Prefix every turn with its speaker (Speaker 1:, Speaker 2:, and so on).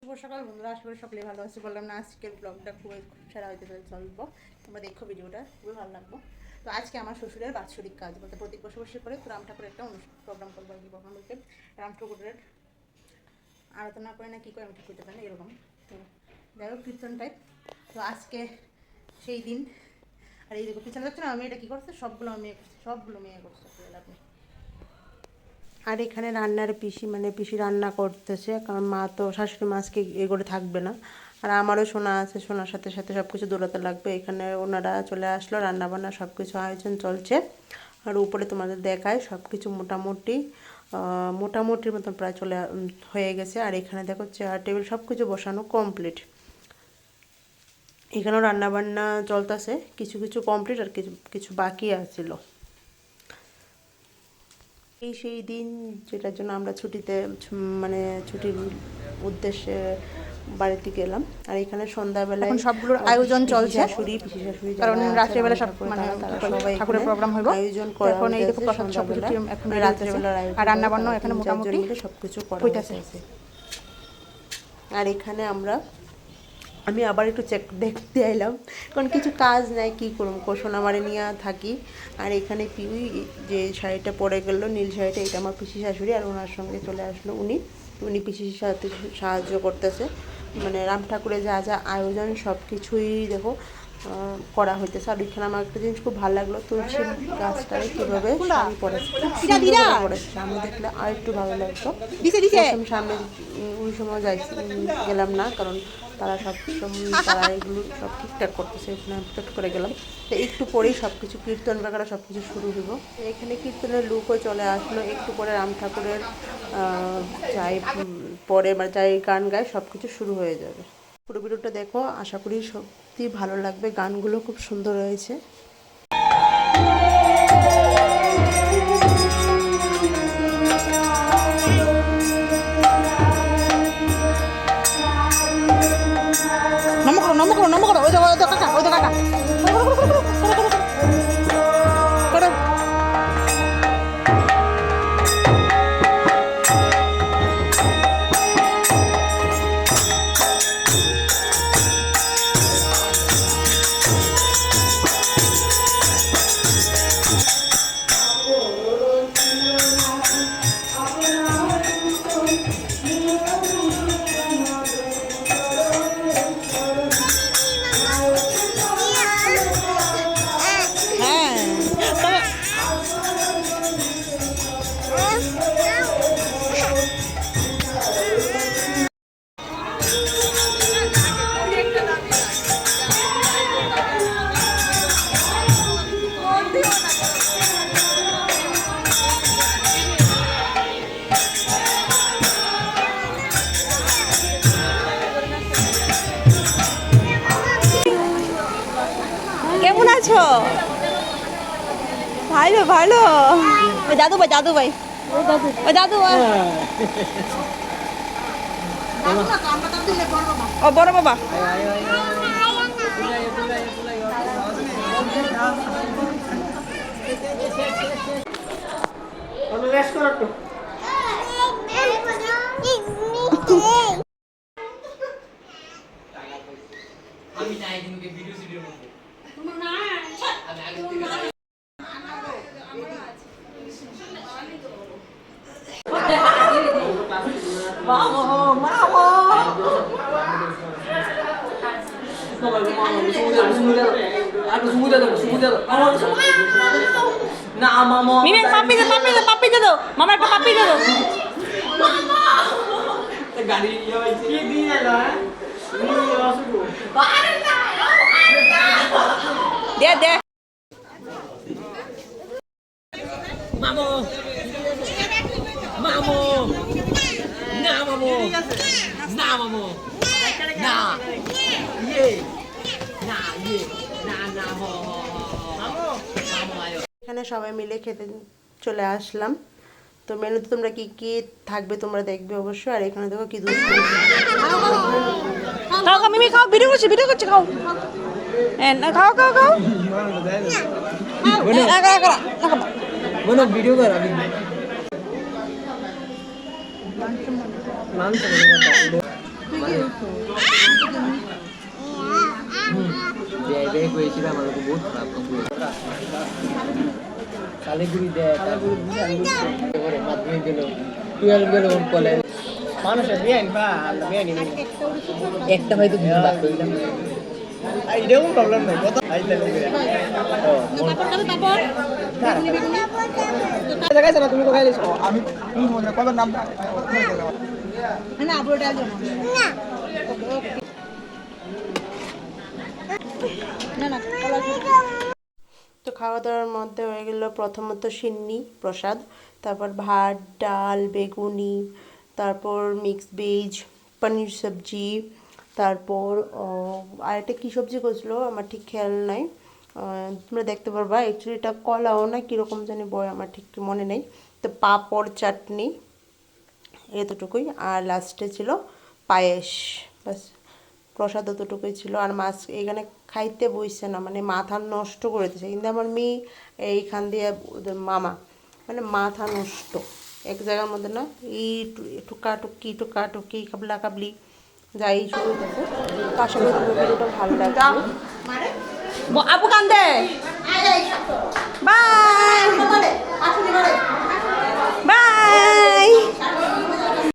Speaker 1: শুভ সকাল বন্ধুরা, আশা করি সকলেই ভালো আছে। বললাম না আজকের ব্লগটা খুবই সেরা হইতে চলবো, তোমরা দেখো ভিডিওটা, খুবই ভালো লাগবো। তো আজকে আমার শ্বশুরের বাৎসরিক কাজ বলতে প্রত্যেক বছর বসে করে রাম ঠাকুরের একটা প্রোগ্রাম করবো আর কি। প্রোগ্রাম বলতে রাম ঠাকুরের আরাধনা করে না কী করে আমি ঠিক করতে পারি না এরকম, তো যাই হোক কীর্তন টাইপ। তো আজকে সেই দিন। আর এই দেখো পিছনে যাচ্ছে না, আমি এটা কী করছে সবগুলো মেয়ে করছে আপনি। আর এখানে রান্নার পিসি রান্না করতেছে, কারণ মা তো শাশুড়ি মা আজকে এ করে থাকবে না। আর আমারও সোনা আছে, সোনার সাথে সাথে সব কিছু দৌড়াতে লাগবে। এখানে ওনারা চলে আসলো, রান্না বান্না সব কিছু আয়োজন চলছে। আর উপরে তোমাদের দেখায় সব কিছু মোটামুটির মতন প্রায় হয়ে গেছে। আর এখানে দেখো চেয়ার টেবিল সব কিছু বসানো কমপ্লিট। এখানেও রান্না বান্না চলতেছে, কিছু কিছু কমপ্লিট আর কিছু কিছু বাকি আছিল। এই সেই দিন যেটার জন্য আমরা ছুটির উদ্দেশ্যে বাড়িতে গেলাম। আর এখানে সন্ধ্যাবেলায় সবগুলোর আয়োজন চলছে, পিসি শাশুড়ি কারণ রাত্রেবেলা সব সবাই ঠাকুরের প্রোগ্রাম হইব আয়োজন করে। এখন এই দেখো প্রসাদ সব কিছু এখন রাত্রেবেলা আর রান্না বান্না এখানে মোটামুটি সবকিছু করা হইতাছে। আর এখানে আমি আবার একটু দেখতে এলাম, কারণ কিছু কাজ নাই, কী করুম, সোনামারে নিয়ে থাকি। আর এখানে পিউই যে শাড়িটা পরে গেল নীল শাড়িটা, এটা আমার পিসি শাশুড়ি। আর ওনার সঙ্গে চলে আসলো উনি পিসির সাথে সাহায্য করতেছে। রাম ঠাকুরের যা যা আয়োজন সব কিছুই দেখো করা হইতেছে। আর ওইখানে আমার একটা জিনিস খুব ভালো লাগলো, তুলসী গাছটারে কীভাবে শাড়ি পরেছে, আমি দেখলে আর একটু ভালো লাগতো। আমি সামনে ওই সময় গেলাম না, কারণ তারা এগুলো সব ঠিকঠাক করতেছে। এখানে চট করে গেলাম, তো একটু পরেই সব কিছু কীর্তন বাগারা সব কিছু শুরু হইব। এখানে কীর্তনের লুকও চলে আসলো। একটু পরে রাম ঠাকুরের যাই গান গায় সব কিছু শুরু হয়ে যাবে। পুরো ভিডিওটা দেখো, আশা করি সত্যি ভালো লাগবে, গানগুলো খুব সুন্দর হয়েছে। নমো করো ওই তো কাকা কেমন আছো? ভালো ভালো। ওই দাদু ভাই ও বড় বাবা। আমি নাই কিন্তু ভিডিও করব। তুমি না আমি আগে থেকে মামা না মামা মিমি পাপি দে দাও মামা একটা পাপি দে দাও গাড়ি কি দিয়ে এলো দে মামো না মামো না এখানে সবাই মিলে খেতে চলে আসলাম। তো মেনুতে তোমরা কি কি থাকবে তোমরা দেখবে অবশ্যই। আর এখানে দেখো কি দুধ খাও মিমি খাও, ভিডিও করছি খাও খাও ভিডিও কর আমি
Speaker 2: বেয়ে করেছিলাম আমার বহুত খারাপ কালীগুড়ি দেয় করে মাধ্যমিক গেল 12 গেল ওর কলেজ মানুষের বিয়ে বা বিয়ে নিবি একটা হয়তো কিছু বাদ করলাম এইরকম প্রবলেম নাই কত আইতে জায়গায় না তুমি কোথায় গেছো আমি কত নাম না আবুটা না না
Speaker 1: তো খাওয়া দাওয়ার মধ্যে হয়ে গেল প্রথমত সিন্নি প্রসাদ, তারপর ভাত ডাল বেগুনি, তারপর মিক্স ভেজ পনির সবজি, তারপর আরেকটা কী সবজি করছিল আমার ঠিক খেয়াল নাই, তোমরা দেখতে পারবা। অ্যাকচুয়ালি এটা কলাও না কীরকম জানি বয়, আমার ঠিক মনে নেই। তো পাঁপড় চাটনি এতটুকুই, আর লাস্টে ছিল পায়েস, বাস। প্রসাদ অতটুকুই ছিল। আর মাছ এখানে খাইতে বইছে না, মানে মাথা নষ্ট করে দিয়েছে। কিন্তু আমার মেয়ে এইখান দিয়ে ওদের মামা মানে মাথা নষ্ট এক জায়গার মধ্যে না, এই টুকাটুকি কাবলা কাবলি যাই শুরু করছে। তো আশা করি তোমার ভিডিওটা ভালো লাগবে।
Speaker 3: আপু কান্দে বাই।